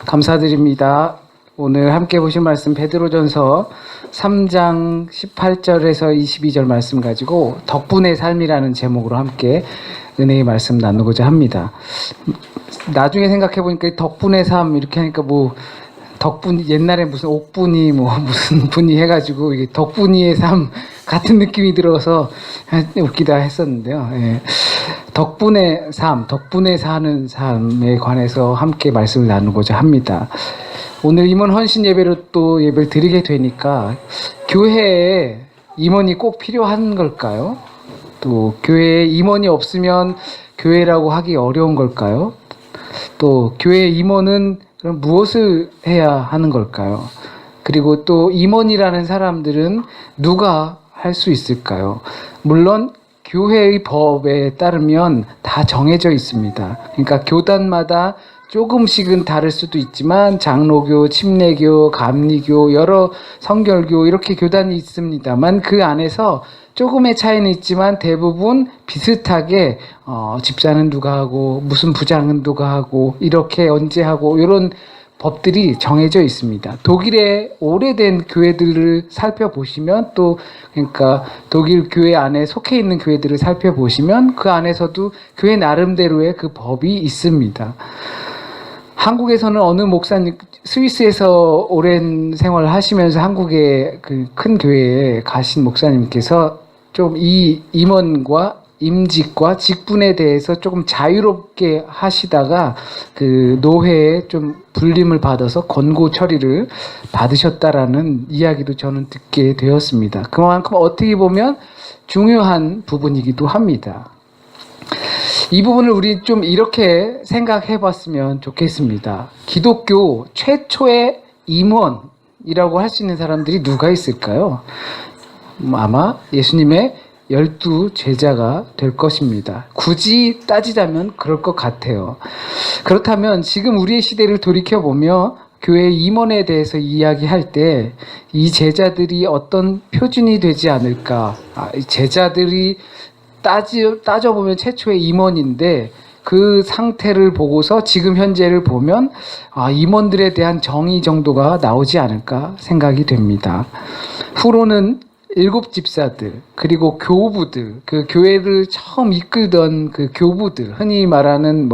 감사드립니다. 오늘 함께 보실 말씀 베드로전서 3장 18절에서 22절 말씀 가지고 덕분의 삶이라는 제목으로 함께 은혜의 말씀 나누고자 합니다. 나중에 생각해 보니까 덕분의 삶 이렇게 하니까 덕분 옛날에 무슨 옥분이 무슨 분이 해가지고 이게 덕분이의 삶 같은 느낌이 들어서 웃기다 했었는데요. 예. 덕분의 삶, 덕분에 사는 삶에 관해서 함께 말씀을 나누고자 합니다. 오늘 임원 헌신 예배로 또 예배를 드리게 되니까 교회에 임원이 꼭 필요한 걸까요? 또 교회에 임원이 없으면 교회라고 하기 어려운 걸까요? 또 교회 임원은 그럼 무엇을 해야 하는 걸까요? 그리고 또 임원이라는 사람들은 누가 할 수 있을까요? 물론 교회의 법에 따르면 다 정해져 있습니다. 그러니까 교단마다 조금씩은 다를 수도 있지만 장로교, 침례교, 감리교, 여러 성결교 이렇게 교단이 있습니다만 그 안에서 조금의 차이는 있지만 대부분 비슷하게 집사는 누가 하고 무슨 부장은 누가 하고 이렇게 언제 하고 이런 법들이 정해져 있습니다. 독일의 오래된 교회들을 살펴보시면 또 그러니까 독일 교회 안에 속해 있는 교회들을 살펴보시면 그 안에서도 교회 나름대로의 그 법이 있습니다. 한국에서는 어느 목사님, 스위스에서 오랜 생활을 하시면서 한국의 그 큰 교회에 가신 목사님께서 좀 이 임원과 임직과 직분에 대해서 조금 자유롭게 하시다가 그 노회에 좀 불림을 받아서 권고 처리를 받으셨다라는 이야기도 저는 듣게 되었습니다. 그만큼 어떻게 보면 중요한 부분이기도 합니다. 이 부분을 우리 좀 이렇게 생각해 봤으면 좋겠습니다. 기독교 최초의 임원이라고 할 수 있는 사람들이 누가 있을까요? 아마 예수님의 12 제자가 될 것입니다. 굳이 따지자면 그럴 것 같아요. 그렇다면 지금 우리의 시대를 돌이켜보며 교회 임원에 대해서 이야기할 때 이 제자들이 어떤 표준이 되지 않을까? 제자들이 따져보면 최초의 임원인데 그 상태를 보고서 지금 현재를 보면 임원들에 대한 정의 정도가 나오지 않을까 생각이 됩니다. 후로는 7 집사들 그리고 교부들 그 교회를 처음 이끌던 그 교부들 흔히 말하는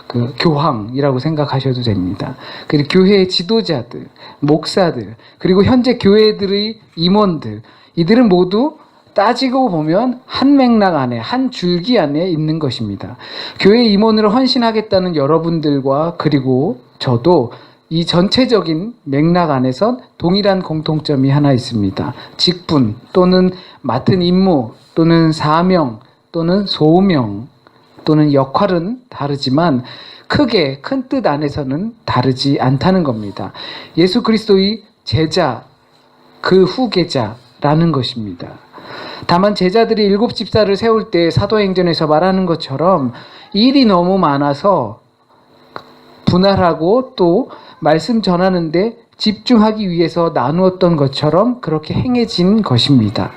그 교황이라고 생각하셔도 됩니다. 그리고 교회의 지도자들, 목사들 그리고 현재 교회들의 임원들 이들은 모두 따지고 보면 한 맥락 안에 한 줄기 안에 있는 것입니다. 교회 임원으로 헌신하겠다는 여러분들과 그리고 저도 이 전체적인 맥락 안에서 동일한 공통점이 하나 있습니다. 직분 또는 맡은 임무 또는 사명 또는 소명 또는 역할은 다르지만 크게 큰 뜻 안에서는 다르지 않다는 겁니다. 예수 그리스도의 제자, 그 후계자라는 것입니다. 다만 제자들이 7 집사를 세울 때 사도행전에서 말하는 것처럼 일이 너무 많아서 분할하고 또 말씀 전하는데 집중하기 위해서 나누었던 것처럼 그렇게 행해진 것입니다.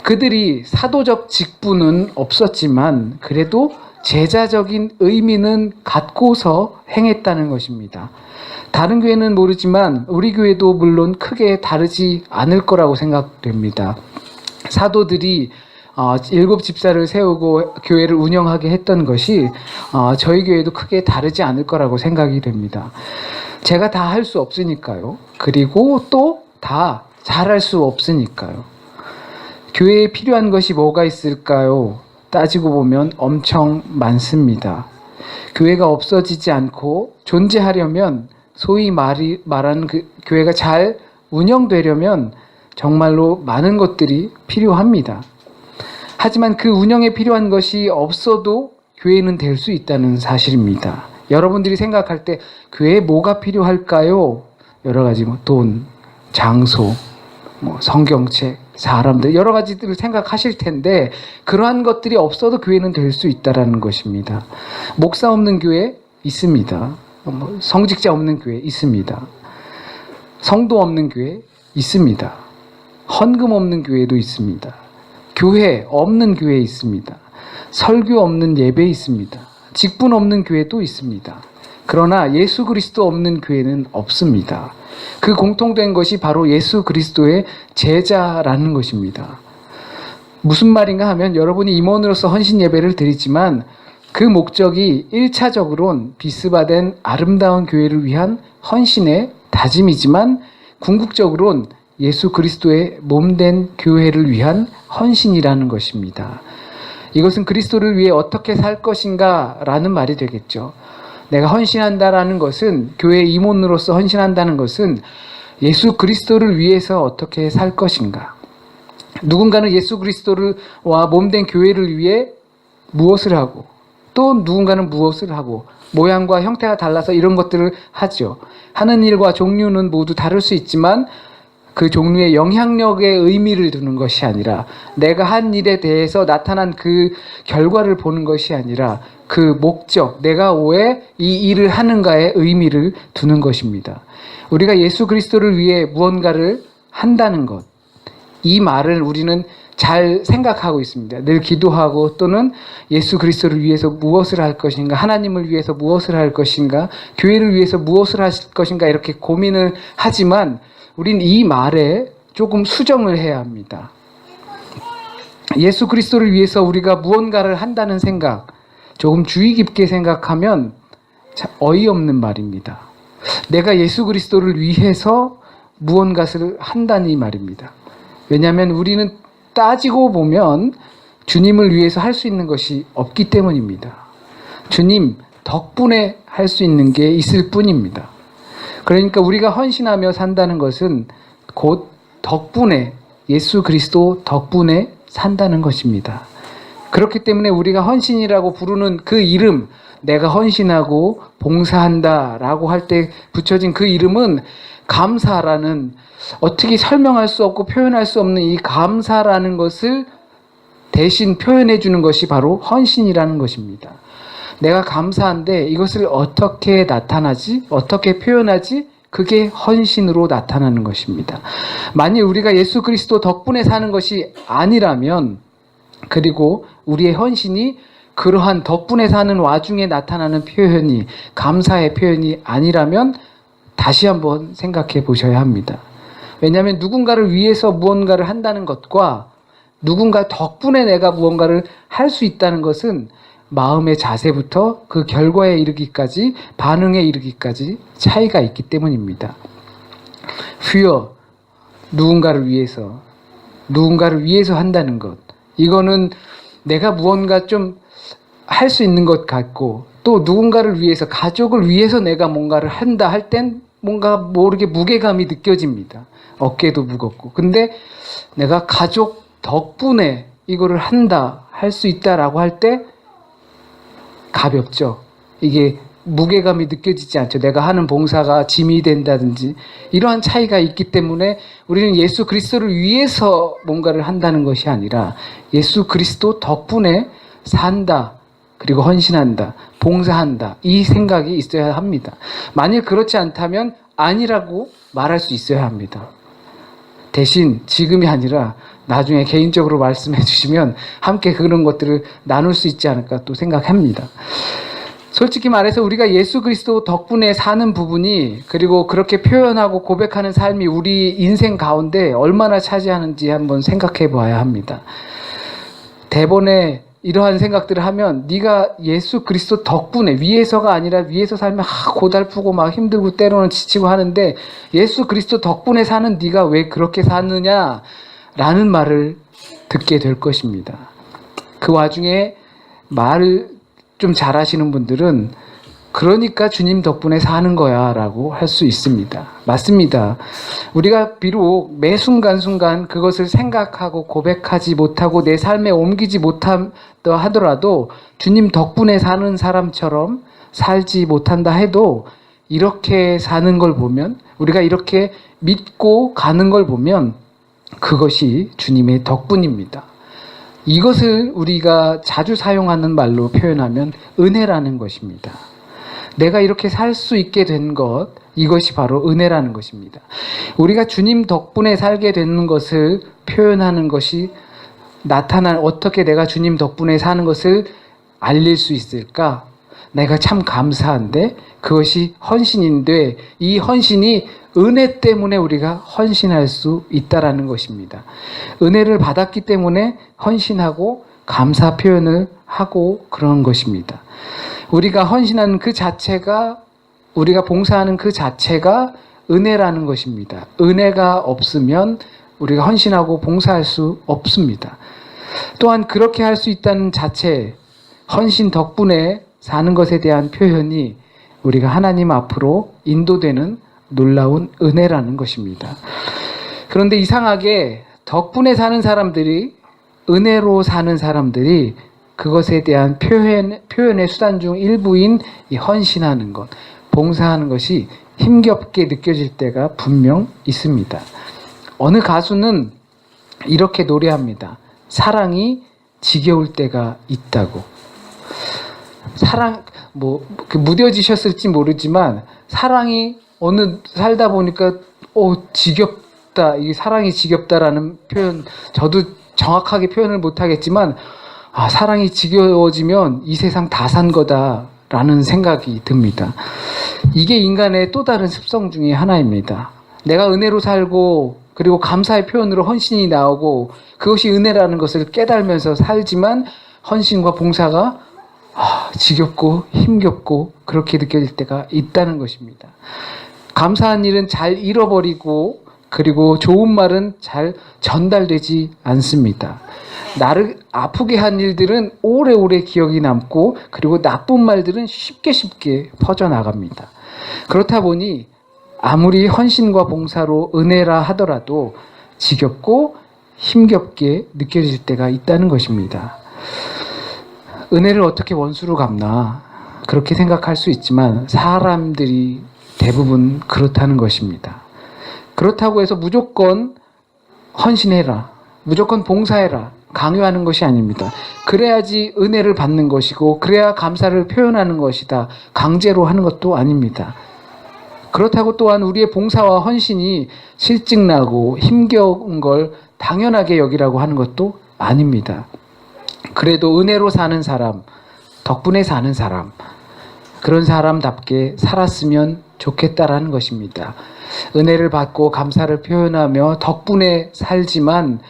그들이 사도적 직분은 없었지만 그래도 제자적인 의미는 갖고서 행했다는 것입니다. 다른 교회는 모르지만 우리 교회도 물론 크게 다르지 않을 거라고 생각됩니다. 사도들이 7 집사를 세우고 교회를 운영하게 했던 것이 저희 교회도 크게 다르지 않을 거라고 생각이 됩니다. 제가 다 할 수 없으니까요. 그리고 또 다 잘할 수 없으니까요. 교회에 필요한 것이 뭐가 있을까요? 따지고 보면 엄청 많습니다. 교회가 없어지지 않고 존재하려면 소위 말하는 그 교회가 잘 운영되려면 정말로 많은 것들이 필요합니다. 하지만 그 운영에 필요한 것이 없어도 교회는 될 수 있다는 사실입니다. 여러분들이 생각할 때 교회에 뭐가 필요할까요? 여러 가지 돈, 장소, 성경책, 사람들 여러 가지들을 생각하실 텐데 그러한 것들이 없어도 교회는 될 수 있다는 것입니다. 목사 없는 교회 있습니다. 성직자 없는 교회 있습니다. 성도 없는 교회 있습니다. 헌금 없는 교회도 있습니다. 교회 없는 교회 있습니다. 설교 없는 예배 있습니다. 직분 없는 교회도 있습니다. 그러나 예수 그리스도 없는 교회는 없습니다. 그 공통된 것이 바로 예수 그리스도의 제자라는 것입니다. 무슨 말인가 하면 여러분이 임원으로서 헌신 예배를 드리지만 그 목적이 1차적으로는 비스바된 아름다운 교회를 위한 헌신의 다짐이지만 궁극적으로는 예수 그리스도의 몸된 교회를 위한 헌신이라는 것입니다. 이것은 그리스도를 위해 어떻게 살 것인가 라는 말이 되겠죠. 내가 헌신한다라는 것은, 교회 임원으로서 헌신한다는 것은 예수 그리스도를 위해서 어떻게 살 것인가. 누군가는 예수 그리스도와 몸된 교회를 위해 무엇을 하고, 또 누군가는 무엇을 하고, 모양과 형태가 달라서 이런 것들을 하죠. 하는 일과 종류는 모두 다를 수 있지만 그 종류의 영향력에 의미를 두는 것이 아니라, 내가 한 일에 대해서 나타난 그 결과를 보는 것이 아니라 그 목적, 내가 왜 이 일을 하는가에 의미를 두는 것입니다. 우리가 예수 그리스도를 위해 무언가를 한다는 것, 이 말을 우리는 잘 생각하고 있습니다. 늘 기도하고 또는 예수 그리스도를 위해서 무엇을 할 것인가, 하나님을 위해서 무엇을 할 것인가, 교회를 위해서 무엇을 하실 것인가 이렇게 고민을 하지만 우린 이 말에 조금 수정을 해야 합니다. 예수 그리스도를 위해서 우리가 무언가를 한다는 생각, 조금 주의 깊게 생각하면 어이없는 말입니다. 내가 예수 그리스도를 위해서 무언가를 한다니 말입니다. 왜냐하면 우리는 따지고 보면 주님을 위해서 할 수 있는 것이 없기 때문입니다. 주님 덕분에 할 수 있는 게 있을 뿐입니다. 그러니까 우리가 헌신하며 산다는 것은 곧 덕분에, 예수 그리스도 덕분에 산다는 것입니다. 그렇기 때문에 우리가 헌신이라고 부르는 그 이름, 내가 헌신하고 봉사한다 라고 할 때 붙여진 그 이름은 감사라는, 어떻게 설명할 수 없고 표현할 수 없는 이 감사라는 것을 대신 표현해 주는 것이 바로 헌신이라는 것입니다. 내가 감사한데 이것을 어떻게 나타나지? 어떻게 표현하지? 그게 헌신으로 나타나는 것입니다. 만일 우리가 예수 그리스도 덕분에 사는 것이 아니라면, 그리고 우리의 헌신이 그러한 덕분에 사는 와중에 나타나는 표현이, 감사의 표현이 아니라면 다시 한번 생각해 보셔야 합니다. 왜냐하면 누군가를 위해서 무언가를 한다는 것과 누군가 덕분에 내가 무언가를 할 수 있다는 것은 마음의 자세부터 그 결과에 이르기까지, 반응에 이르기까지 차이가 있기 때문입니다. fü여, 누군가를 위해서 한다는 것, 이거는 내가 무언가 좀 할 수 있는 것 같고, 또 누군가를 위해서, 가족을 위해서 내가 뭔가를 한다 할 땐 뭔가 모르게 무게감이 느껴집니다. 어깨도 무겁고. 근데 내가 가족 덕분에 이거를 한다, 할 수 있다라고 할 때 가볍죠. 이게 무게감이 느껴지지 않죠. 내가 하는 봉사가 짐이 된다든지 이러한 차이가 있기 때문에 우리는 예수 그리스도를 위해서 뭔가를 한다는 것이 아니라 예수 그리스도 덕분에 산다, 그리고 헌신한다, 봉사한다, 이 생각이 있어야 합니다. 만일 그렇지 않다면 아니라고 말할 수 있어야 합니다. 대신 지금이 아니라 나중에 개인적으로 말씀해 주시면 함께 그런 것들을 나눌 수 있지 않을까 또 생각합니다. 솔직히 말해서 우리가 예수 그리스도 덕분에 사는 부분이, 그리고 그렇게 표현하고 고백하는 삶이 우리 인생 가운데 얼마나 차지하는지 한번 생각해 봐야 합니다. 대본에 이러한 생각들을 하면 네가 예수 그리스도 덕분에, 위해서가 아니라 위해서 살면 고달프고 막 힘들고 때로는 지치고 하는데 예수 그리스도 덕분에 사는 네가 왜 그렇게 사느냐 라는 말을 듣게 될 것입니다. 그 와중에 말을 좀 잘하시는 분들은 그러니까 주님 덕분에 사는 거야 라고 할 수 있습니다. 맞습니다. 우리가 비록 매 순간순간 그것을 생각하고 고백하지 못하고 내 삶에 옮기지 못한다 하더라도 주님 덕분에 사는 사람처럼 살지 못한다 해도 이렇게 사는 걸 보면, 우리가 이렇게 믿고 가는 걸 보면 그것이 주님의 덕분입니다. 이것을 우리가 자주 사용하는 말로 표현하면 은혜라는 것입니다. 내가 이렇게 살 수 있게 된 것, 이것이 바로 은혜라는 것입니다. 우리가 주님 덕분에 살게 되는 것을 표현하는 것이, 어떻게 내가 주님 덕분에 사는 것을 알릴 수 있을까? 내가 참 감사한데 그것이 헌신인데 이 헌신이 은혜 때문에 우리가 헌신할 수 있다라는 것입니다. 은혜를 받았기 때문에 헌신하고 감사 표현을 하고 그런 것입니다. 우리가 헌신하는 그 자체가 우리가 봉사하는 그 자체가 은혜라는 것입니다. 은혜가 없으면 우리가 헌신하고 봉사할 수 없습니다. 또한 그렇게 할 수 있다는 자체, 헌신 덕분에 사는 것에 대한 표현이 우리가 하나님 앞으로 인도되는 놀라운 은혜라는 것입니다. 그런데 이상하게 덕분에 사는 사람들이, 은혜로 사는 사람들이 그것에 대한 표현의 수단 중 일부인 이 헌신하는 것, 봉사하는 것이 힘겹게 느껴질 때가 분명 있습니다. 어느 가수는 이렇게 노래합니다. 사랑이 지겨울 때가 있다고. 사랑, 무뎌지셨을지 모르지만, 사랑이 어느 살다 보니까, 지겹다, 이 사랑이 지겹다라는 표현, 저도 정확하게 표현을 못하겠지만, 사랑이 지겨워지면 이 세상 다 산 거다라는 생각이 듭니다. 이게 인간의 또 다른 습성 중에 하나입니다. 내가 은혜로 살고 그리고 감사의 표현으로 헌신이 나오고 그것이 은혜라는 것을 깨달으면서 살지만 헌신과 봉사가 지겹고 힘겹고 그렇게 느껴질 때가 있다는 것입니다. 감사한 일은 잘 잃어버리고 그리고 좋은 말은 잘 전달되지 않습니다. 나를 아프게 한 일들은 오래오래 기억이 남고 그리고 나쁜 말들은 쉽게 퍼져나갑니다. 그렇다 보니 아무리 헌신과 봉사로 은혜라 하더라도 지겹고 힘겹게 느껴질 때가 있다는 것입니다. 은혜를 어떻게 원수로 갚나 그렇게 생각할 수 있지만 사람들이 대부분 그렇다는 것입니다. 그렇다고 해서 무조건 헌신해라, 무조건 봉사해라 강요하는 것이 아닙니다. 그래야지 은혜를 받는 것이고 그래야 감사를 표현하는 것이다 강제로 하는 것도 아닙니다. 그렇다고 또한 우리의 봉사와 헌신이 실증나고 힘겨운 걸 당연하게 여기라고 하는 것도 아닙니다. 그래도 은혜로 사는 사람, 덕분에 사는 사람, 그런 사람답게 살았으면 좋겠다라는 것입니다. 은혜를 받고 감사를 표현하며 덕분에 살지만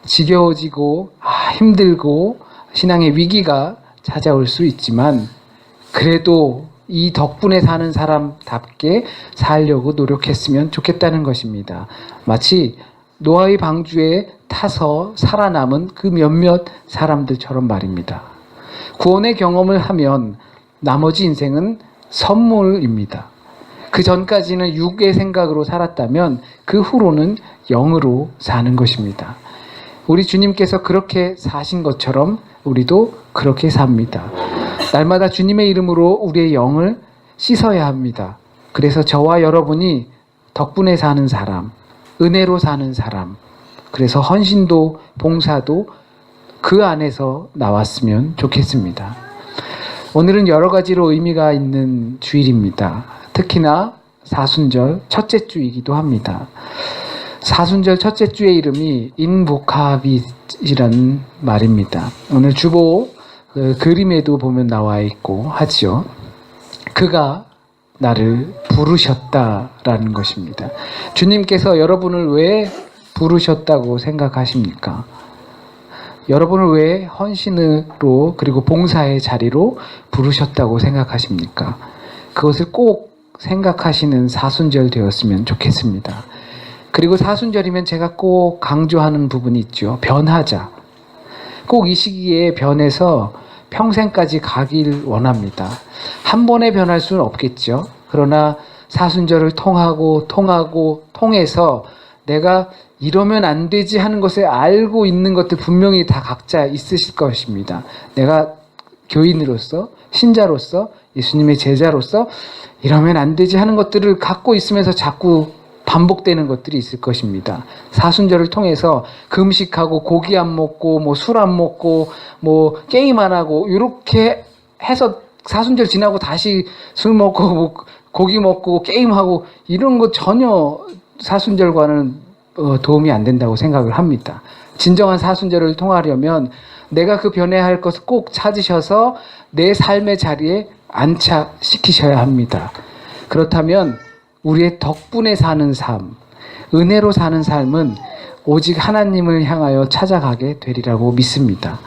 지겨워지고 힘들고 신앙의 위기가 찾아올 수 있지만 그래도 이 덕분에 사는 사람답게 살려고 노력했으면 좋겠다는 것입니다. 마치 노아의 방주에 타서 살아남은 그 몇몇 사람들처럼 말입니다. 구원의 경험을 하면 나머지 인생은 선물입니다. 그 전까지는 육의 생각으로 살았다면 그 후로는 영으로 사는 것입니다. 우리 주님께서 그렇게 사신 것처럼 우리도 그렇게 삽니다. 날마다 주님의 이름으로 우리의 영을 씻어야 합니다. 그래서 저와 여러분이 덕분에 사는 사람, 은혜로 사는 사람, 그래서 헌신도 봉사도 그 안에서 나왔으면 좋겠습니다. 오늘은 여러 가지로 의미가 있는 주일입니다. 특히나 사순절 첫째 주이기도 합니다. 사순절 첫째 주의 이름이 인부카빗이라는 말입니다. 오늘 주보 그림에도 보면 나와 있고 하지요. 그가 나를 부르셨다라는 것입니다. 주님께서 여러분을 왜 부르셨다고 생각하십니까? 여러분을 왜 헌신으로 그리고 봉사의 자리로 부르셨다고 생각하십니까? 그것을 꼭 생각하시는 사순절 되었으면 좋겠습니다. 그리고 사순절이면 제가 꼭 강조하는 부분이 있죠. 변하자. 꼭 이 시기에 변해서 평생까지 가길 원합니다. 한 번에 변할 수는 없겠죠. 그러나 사순절을 통해서 내가 이러면 안 되지 하는 것을 알고 있는 것들 분명히 다 각자 있으실 것입니다. 내가 교인으로서, 신자로서, 예수님의 제자로서 이러면 안 되지 하는 것들을 갖고 있으면서 자꾸 반복되는 것들이 있을 것입니다. 사순절을 통해서 금식하고 고기 안 먹고 술 안 먹고 게임 안 하고 이렇게 해서 사순절 지나고 다시 술 먹고 고기 먹고 게임하고 이런 거 전혀 사순절과는 도움이 안 된다고 생각을 합니다. 진정한 사순절을 통하려면 내가 그 변해야 할 것을 꼭 찾으셔서 내 삶의 자리에 안착시키셔야 합니다. 그렇다면 우리의 덕분에 사는 삶, 은혜로 사는 삶은 오직 하나님을 향하여 찾아가게 되리라고 믿습니다.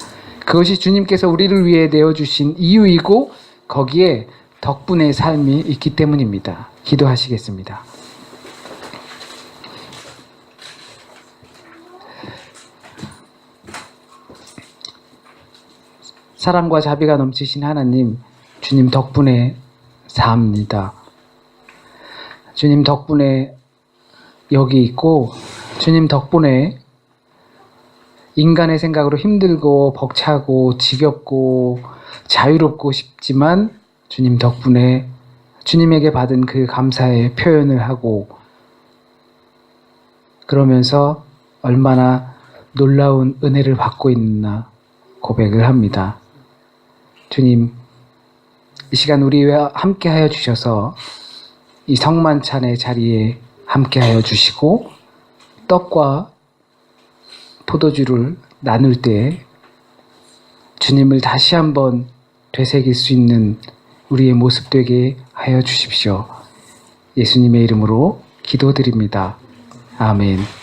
그것이 주님께서 우리를 위해 내어주신 이유이고 거기에 덕분의 삶이 있기 때문입니다. 기도하시겠습니다. 사랑과 자비가 넘치신 하나님, 주님 덕분에 삽니다. 주님 덕분에 여기 있고, 주님 덕분에 인간의 생각으로 힘들고 벅차고 지겹고 자유롭고 싶지만 주님 덕분에 주님에게 받은 그 감사의 표현을 하고 그러면서 얼마나 놀라운 은혜를 받고 있나 고백을 합니다. 주님, 이 시간 우리와 함께하여 주셔서 이 성만찬의 자리에 함께하여 주시고 떡과 포도주를 나눌 때 주님을 다시 한번 되새길 수 있는 우리의 모습 되게 하여 주십시오. 예수님의 이름으로 기도드립니다. 아멘.